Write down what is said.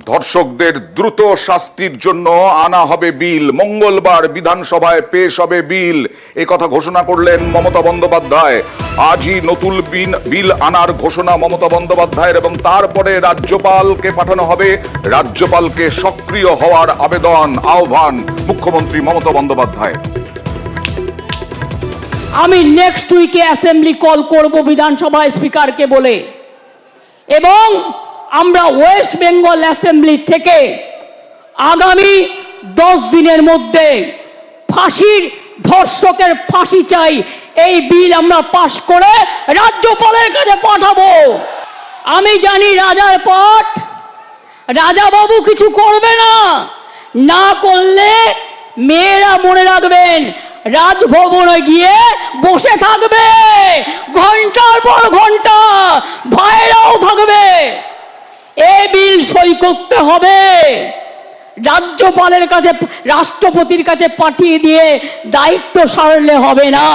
ধর্ষকদের দ্রুত শাস্তির জন্য আনা হবে বিল। মঙ্গলবার বিধানসভায় পেশ হবে বিল, এই কথা ঘোষণা করলেন মমতা বন্দ্যোপাধ্যায়। আজই নতুন বিল আনার ঘোষণা মমতা বন্দ্যোপাধ্যায়ের, এবং তারপরে রাজ্যপালকে পাঠানো হবে। রাজ্যপালকে সক্রিয় হওয়ার আহ্বান মুখ্যমন্ত্রী মমতা বন্দ্যোপাধ্যায়। আমি নেক্সট উইকে অ্যাসেম্বলি কল করব বিধানসভায় স্পিকারকে বলে, এবং আমরা ওয়েস্ট বেঙ্গল অ্যাসেম্বলি থেকে আগামী 10 দিনের মধ্যে ধর্ষকের ফাঁসি চাই এই বিল আমরা পাশ করে রাজ্যপালের কাছে পাঠাবো। আমি জানি রাজার পাট রাজাবাবু কিছু করবে না করলে মেয়েরা মনে রাখবেন রাজভবনে গিয়ে বসে থাকবে ঘন্টার পর ঘন্টা, ভাইরাও থাকবে। এই বিল সই করতে হবে, রাজ্যপালের কাছে রাষ্ট্রপতির কাছে পাঠিয়ে দিয়ে দায়িত্ব সারলে হবে না।